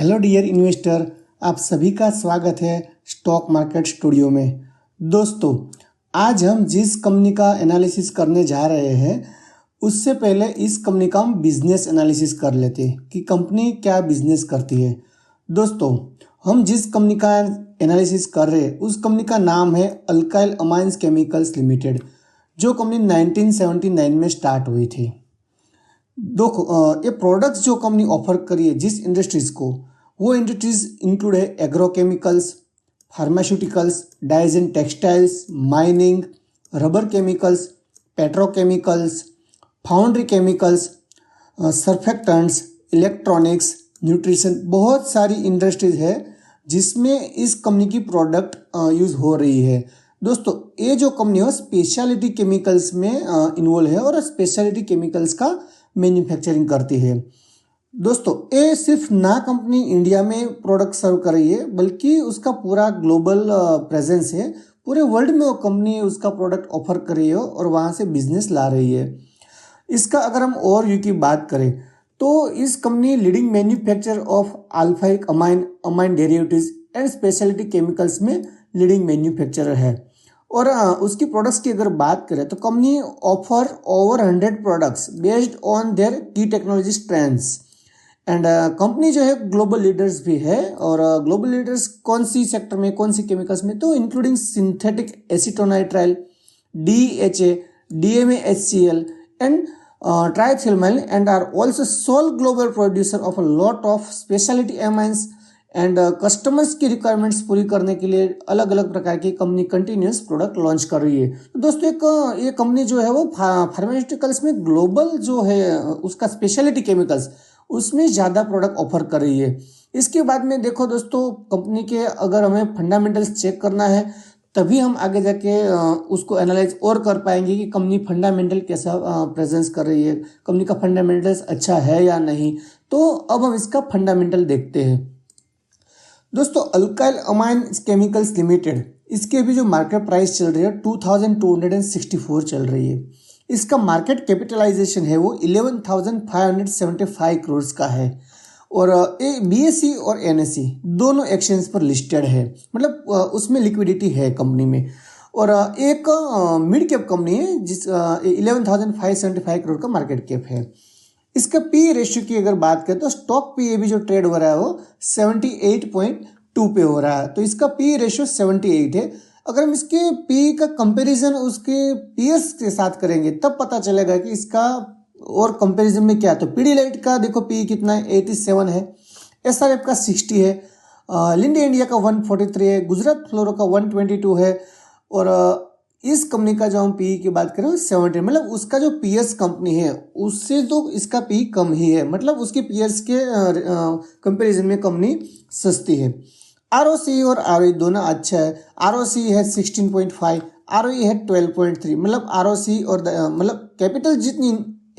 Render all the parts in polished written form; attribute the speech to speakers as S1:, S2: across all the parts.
S1: Hello dear investor, आप सभी का स्वागत है स्टॉक मार्केट स्टूडियो में। दोस्तों, आज हम जिस कंपनी का एनालिसिस करने जा रहे हैं उससे पहले इस कंपनी का हम बिजनेस एनालिसिस कर लेते हैं कि कंपनी क्या बिजनेस करती है। दोस्तों, हम जिस कंपनी का एनालिसिस कर रहे हैं उस कंपनी का नाम है अल्काइल अमाइंस केमिकल्स लिमिटेड, जो कंपनी 1979 में स्टार्ट हुई थी। ये प्रोडक्ट्स जो कंपनी ऑफर करी है जिस इंडस्ट्रीज़ को, वो इंडस्ट्रीज इंक्लूड है agrochemicals, pharmaceuticals, dyes and textiles, mining, rubber chemicals, petrochemicals, foundry chemicals, surfactants, electronics, nutrition. बहुत सारी इंडस्ट्रीज है जिसमें इस कंपनी की प्रोडक्ट यूज़ हो रही है। दोस्तों, ये जो कंपनी है स्पेशलिटी केमिकल्स में इन्वॉल्व है और स्पेशलिटी केमिकल्स का मैन्युफैक्चरिंग करती है। दोस्तों, ये सिर्फ ना कंपनी इंडिया में प्रोडक्ट सर्व कर रही है बल्कि उसका पूरा ग्लोबल प्रेजेंस है। पूरे वर्ल्ड में वो कंपनी उसका प्रोडक्ट ऑफर कर रही है और वहाँ से बिजनेस ला रही है। इसका अगर हम ओवरव्यू की बात करें तो इस company leading manufacturer of aliphatic amine derivatives and specialty chemicals में लीडिंग मैन्युफैक्चरर है। और उसकी प्रोडक्ट्स की अगर बात करें तो company offer over 100 products based on their key technology strengths. And company जो है ग्लोबल लीडर्स भी है। और ग्लोबल लीडर्स कौन सी सेक्टर में, कौन सी केमिकल्स में, तो including synthetic acetonitrile, DHA, DMA, HCl and triethylamine and are also sole global producer of a lot of specialty amines and customers की रिक्वायरमेंट्स पूरी करने के लिए अलग अलग प्रकार की कंपनी कंटिन्यूस प्रोडक्ट लॉन्च कर रही है। तो दोस्तों, एक ये कंपनी जो है वो फार्मास्यूटिकल्स में ग्लोबल जो है उसका स्पेशलिटी केमिकल्स उसमें ज़्यादा प्रोडक्ट ऑफर कर रही है। इसके बाद में देखो दोस्तों, कंपनी के अगर हमें फंडामेंटल्स चेक करना है तभी हम आगे जाके उसको एनालाइज और कर पाएंगे कि कंपनी फंडामेंटल कैसा प्रेजेंस कर रही है, कंपनी का फंडामेंटल्स अच्छा है या नहीं। तो अब हम इसका फंडामेंटल देखते हैं। दोस्तों, अल्काइल अमाइन केमिकल्स लिमिटेड, इसकी अभी जो मार्केट प्राइस चल रही है 2264 चल रही है। इसका मार्केट कैपिटलाइजेशन है वो 11,575 करोड़ का है। और BSE और NSE दोनों एक्सचेंज पर लिस्टेड है, मतलब उसमें लिक्विडिटी है कंपनी में। और एक मिड कैप कंपनी है जिस 11,575 करोड़ का मार्केट कैप है। इसका PE रेशियो की अगर बात करें तो स्टॉक PE भी जो ट्रेड हो रहा है वो 78.2 पे हो रहा है। तो इसका PE रेशियो 78 है। अगर हम इसके PE का कंपैरिजन उसके पीएस के साथ करेंगे तब पता चलेगा कि इसका और कंपैरिजन में क्या। तो पीडीलाइट का देखो PE कितना है, 87 है। SRF का 60 है। लिंडे इंडिया का 143 है। गुजरात फ्लोरो का 122 है। और इस कंपनी का जो हम PE की बात करें 70, मतलब उसका जो पीएस कंपनी है उससे तो इसका PE कम ही है, मतलब उसके पीएस के कंपैरिजन में कंपनी सस्ती है। ROCE और ROE दोनों अच्छा है। ROCE है 16.5, ROE है 12.3। मतलब ROCE और मतलब कैपिटल जितनी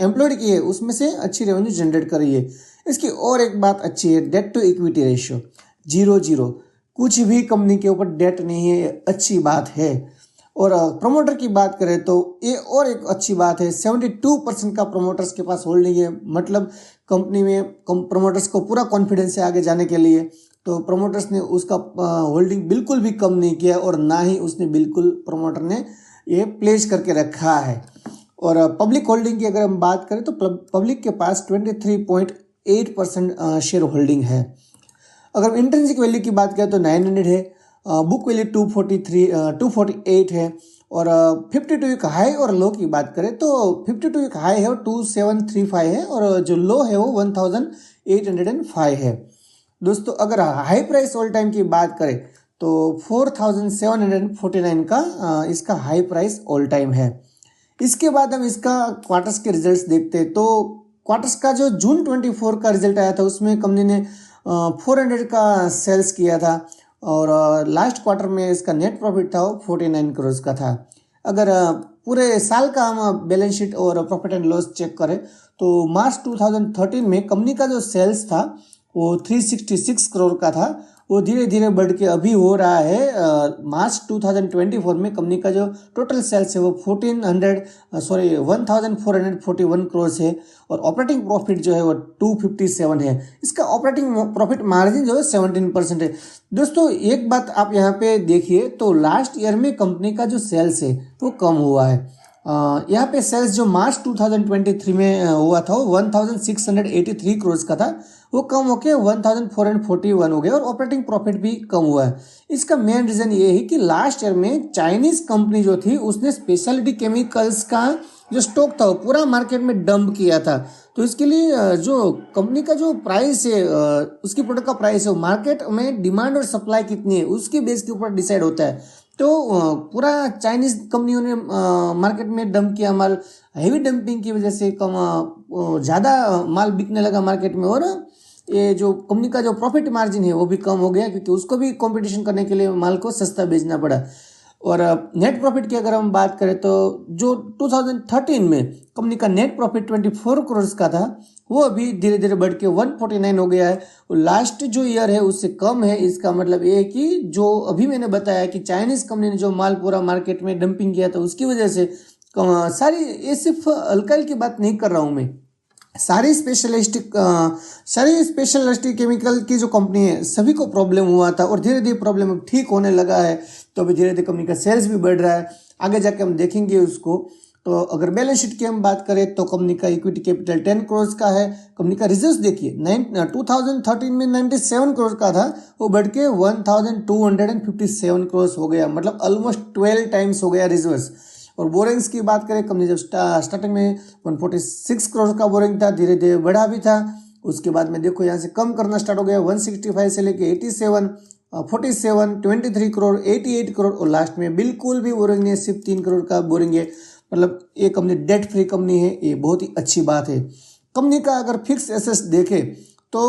S1: एम्प्लॉयड की है उसमें से अच्छी रेवेन्यू जनरेट कर रही है। इसकी और एक बात अच्छी है, डेट टू इक्विटी रेशियो 0:0। कुछ भी कंपनी के ऊपर डेट नहीं है, अच्छी बात है। और प्रमोटर की बात करें तो ये और एक अच्छी बात है, 72% का प्रमोटर्स के पास होल्डिंग है। मतलब कंपनी में प्रमोटर्स को पूरा कॉन्फिडेंस है आगे जाने के लिए। तो प्रमोटर्स ने उसका होल्डिंग बिल्कुल भी कम नहीं किया और ना ही उसने बिल्कुल प्रमोटर ने ये प्लेस करके रखा है। और पब्लिक होल्डिंग की अगर हम बात करें तो पब्लिक के पास 23.8% शेयर होल्डिंग है। अगर इंट्रिंसिक वैल्यू की बात करें तो 900 है। बुक वैल्यू 248 है। और 52 वीक हाई और लो की बात करें तो 52 वीक हाई है वो 2735 है और जो लो है वो 1805 है। दोस्तों, अगर हाई प्राइस ऑल टाइम की बात करें तो 4749 का इसका हाई प्राइस ऑल टाइम है। इसके बाद हम इसका क्वार्टर्स के रिजल्ट्स देखते हैं। तो क्वार्टर्स का जो जून 24 का रिजल्ट आया था उसमें कंपनी ने 400 का सेल्स किया था और लास्ट क्वार्टर में इसका नेट प्रॉफिट था वो 49 करोड़ का था। अगर पूरे साल का हम बैलेंस शीट और प्रॉफिट एंड लॉस चेक करें तो मार्च 2013 में कंपनी का जो सेल्स था वो 366 करोड़ का था वो धीरे धीरे बढ़ के अभी हो रहा है मार्च 2024 में कंपनी का जो टोटल सेल्स है वो 1441 करोड़ है और ऑपरेटिंग प्रॉफिट जो है वो 257 है। इसका ऑपरेटिंग प्रॉफिट मार्जिन जो है 17% है। दोस्तों एक बात आप यहाँ पे देखिए तो लास्ट ईयर में कंपनी का जो सेल्स है वो कम हुआ है। यहाँ पे सेल्स जो मार्च 2023 में हुआ था वो 1683 करोड़ का था, वो कम होकर 1441 हो गया और ऑपरेटिंग प्रॉफिट भी कम हुआ है। इसका मेन रीज़न ये है कि लास्ट ईयर में चाइनीज़ कंपनी जो थी उसने स्पेशलिटी केमिकल्स का जो स्टॉक था वो पूरा मार्केट में डंप किया था। तो इसके लिए जो कंपनी का जो प्राइस है उसकी प्रोडक्ट का प्राइस है वो मार्केट में डिमांड और सप्लाई कितनी है उसके बेस के ऊपर डिसाइड होता है। तो पूरा चाइनीज़ कंपनियों ने मार्केट में डंप किया माल, हेवी डंपिंग की वजह से कम ज़्यादा माल बिकने लगा मार्केट में और ये जो कंपनी का जो प्रॉफिट मार्जिन है वो भी कम हो गया क्योंकि उसको भी कंपटीशन करने के लिए माल को सस्ता बेचना पड़ा। और नेट प्रॉफिट की अगर हम बात करें तो जो 2013 में कंपनी का नेट प्रॉफिट 24 करोड़ का था वो अभी धीरे धीरे बढ़ के 149 हो गया है। और लास्ट जो ईयर है उससे कम है। इसका मतलब ये है कि जो अभी मैंने बताया कि चाइनीज़ कंपनी ने जो माल पूरा मार्केट में डंपिंग किया था उसकी वजह से सारी, ये सिर्फ अल्काइल की बात नहीं कर रहा हूँ मैं, सारी स्पेशलिस्टिक केमिकल की जो कंपनी है सभी को प्रॉब्लम हुआ था और धीरे धीरे प्रॉब्लम ठीक होने लगा है। तो अभी धीरे धीरे कंपनी का सेल्स भी बढ़ रहा है, आगे जाके हम देखेंगे उसको। तो अगर बैलेंस शीट की हम बात करें तो कंपनी का इक्विटी कैपिटल 10 करोड़ का है। कंपनी का रिजर्व्स देखिए 2013 में 97 करोड़ का था, वो बढ़ के 1257 करोड़ हो गया, मतलब ऑलमोस्ट 12 टाइम्स हो गया रिजर्व्स। और बोरिंग्स की बात करें, कंपनी जब स्टार्टिंग में 146 करोड़ का बोरिंग था, धीरे धीरे बढ़ा भी था। उसके बाद में देखो यहाँ से कम करना स्टार्ट हो गया, 165 से लेके 87, 47, 23 करोड़, 88 करोड़ और लास्ट में बिल्कुल भी बोरिंग नहीं है, सिर्फ 3 करोड़ का बोरिंग है। मतलब ये कंपनी डेट फ्री कंपनी है, ये बहुत ही अच्छी बात है। कंपनी का अगर फिक्स एसेट्स देखें तो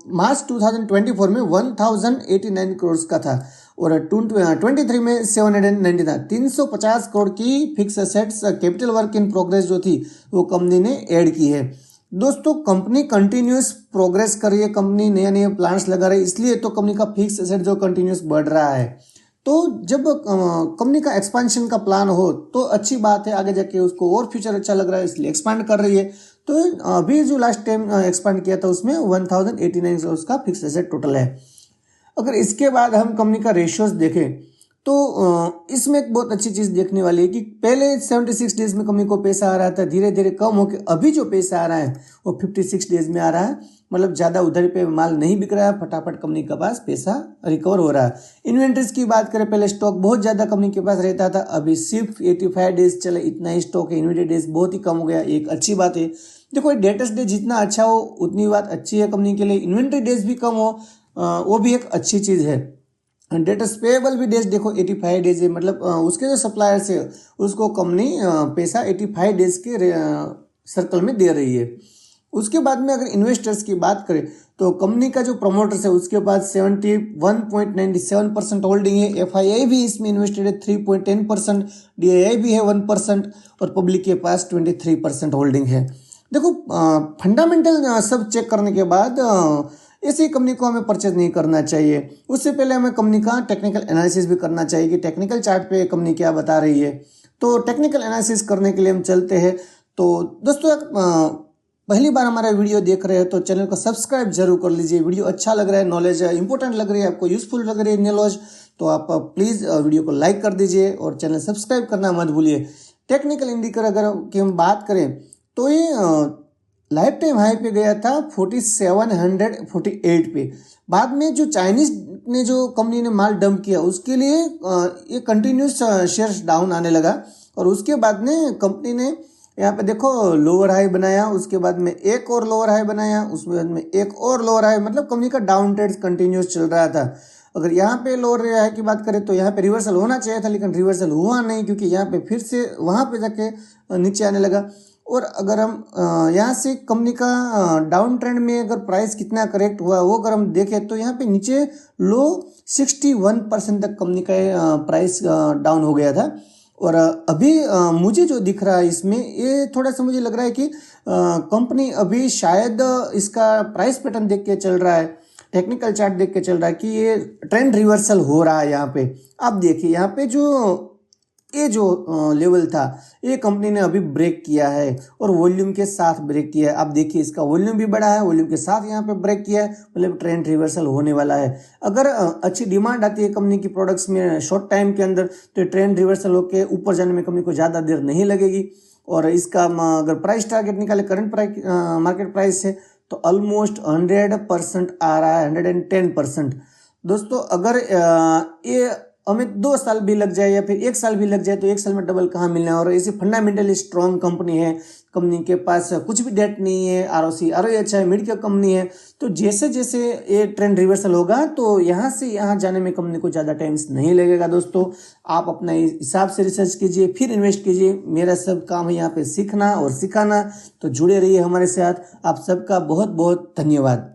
S1: मार्च 2024 में 1089 करोड़ का था और 23 में 790 था। 350 करोड़ की fix assets capital work in progress जो थी वो कंपनी ने ऐड की है। दोस्तों कंपनी कंटिन्यूस प्रोग्रेस कर रही है, कंपनी नए नए प्लान्स लगा रही है, इसलिए तो कंपनी का फिक्स एसेट जो कंटिन्यूस बढ़ रहा है। तो जब कंपनी का एक्सपेंशन का प्लान हो तो अच्छी बात है, आगे जाके उसको और फ्यूचर अच्छा लग रहा है इसलिए एक्सपांड कर रही है। तो अभी जो लास्ट टाइम एक्सपांड किया था उसमें 1089 करोड़ का फिक्स एसेट टोटल है। अगर इसके बाद हम कंपनी का रेशियोज देखें तो इसमें एक बहुत अच्छी चीज़ देखने वाली है कि पहले 76 डेज में कंपनी को पैसा आ रहा था, धीरे धीरे कम होकर अभी जो पैसा आ रहा है वो 56 डेज में आ रहा है। मतलब ज़्यादा उधर पे माल नहीं बिक रहा है, फटाफट कंपनी के पास पैसा रिकवर हो रहा है। इन्वेंट्रीज की बात करें, पहले स्टॉक बहुत ज़्यादा कंपनी के पास रहता था, अभी सिर्फ 85 डेज चले, इतना ही स्टॉक है, इन्वेंट्री डेज बहुत ही कम हो गया, एक अच्छी बात है। देखो डेटर्स डे जितना अच्छा हो उतनी बात अच्छी है कंपनी के लिए, इन्वेंट्री डेज भी कम हो वो भी एक अच्छी चीज़ है। डेटर्स पेएबल भी डेज देखो 85 डेज है, मतलब उसके जो सप्लायर्स है उसको कंपनी पैसा 85 डेज के सर्कल में दे रही है। उसके बाद में अगर इन्वेस्टर्स की बात करें तो कंपनी का जो प्रमोटर्स है उसके पास 71.97% होल्डिंग है, FII भी इसमें इन्वेस्टेड है 3.10%, DII भी है 1% और पब्लिक के पास 23% होल्डिंग है। देखो फंडामेंटल सब चेक करने के बाद ऐसी कंपनी को हमें परचेज नहीं करना चाहिए, उससे पहले हमें कंपनी का टेक्निकल एनालिसिस भी करना चाहिए कि टेक्निकल चार्ट पे कंपनी क्या बता रही है। तो टेक्निकल एनालिसिस करने के लिए हम चलते हैं। तो दोस्तों पहली बार हमारा वीडियो देख रहे हो तो चैनल को सब्सक्राइब जरूर कर लीजिए। वीडियो अच्छा लग रहा है, नॉलेज इंपॉर्टेंट लग रही है, आपको यूजफुल लग रही है नॉलेज, तो आप प्लीज़ वीडियो को लाइक कर दीजिए और चैनल सब्सक्राइब करना मत भूलिए। टेक्निकल इंडिकेटर अगर की हम बात करें तो ये लाइफ टाइम हाई पे गया था 4748 पे। बाद में जो चाइनीज ने जो कंपनी ने माल डंप किया उसके लिए ये कंटिन्यूस शेयर्स डाउन आने लगा और उसके बाद में कंपनी ने यहाँ पे देखो लोअर हाई बनाया, उसके बाद में एक और लोअर हाई बनाया, उसके बाद में एक और लोअर हाई, मतलब कंपनी का डाउन ट्रेड कंटिन्यूस चल रहा था। अगर यहाँ पे लोअर हाई की बात करें तो यहाँ पे रिवर्सल होना चाहिए था, लेकिन रिवर्सल हुआ नहीं क्योंकि यहाँ पे फिर से वहाँ पे जाके नीचे आने लगा। और अगर हम यहाँ से कंपनी का डाउन ट्रेंड में अगर प्राइस कितना करेक्ट हुआ वो अगर हम देखें तो यहाँ पे नीचे लो 61% तक कंपनी का प्राइस डाउन हो गया था। और अभी मुझे जो दिख रहा है इसमें ये थोड़ा सा मुझे लग रहा है कि कंपनी अभी शायद इसका प्राइस पैटर्न देख के चल रहा है, टेक्निकल चार्ट देख के चल रहा है कि ये ट्रेंड रिवर्सल हो रहा है यहाँ पे। अब देखिए यहाँ पे जो लेवल था ये कंपनी ने अभी ब्रेक किया है और वॉल्यूम के साथ ब्रेक किया है। अब देखिए इसका वॉल्यूम भी बढ़ा है, वॉल्यूम के साथ यहाँ पे ब्रेक किया है, मतलब ट्रेंड रिवर्सल होने वाला है। अगर अच्छी डिमांड आती है कंपनी की प्रोडक्ट्स में शॉर्ट टाइम के अंदर तो ट्रेंड रिवर्सल होकर ऊपर जाने में कंपनी को ज़्यादा देर नहीं लगेगी। और इसका अगर प्राइस टारगेट निकाले, करंट प्राइस मार्केट प्राइस है तो ऑलमोस्ट 100% आ रहा है, 110%। दोस्तों अगर ये हमें 2 साल भी लग जाए या फिर 1 साल भी लग जाए तो 1 साल में डबल कहाँ मिलना है। और ऐसी फंडामेंटली स्ट्रॉन्ग कंपनी है, कंपनी के पास कुछ भी डेट नहीं है, ROE अच्छा है, मिड कैप कंपनी है। तो जैसे जैसे ये ट्रेंड रिवर्सल होगा तो यहाँ से यहाँ जाने में कंपनी को ज़्यादा टाइम नहीं लगेगा। दोस्तों आप अपने हिसाब से रिसर्च कीजिए, फिर इन्वेस्ट कीजिए। मेरा सब काम है यहाँ पे सीखना और सिखाना, तो जुड़े रहिए हमारे साथ। आप सबका बहुत बहुत धन्यवाद।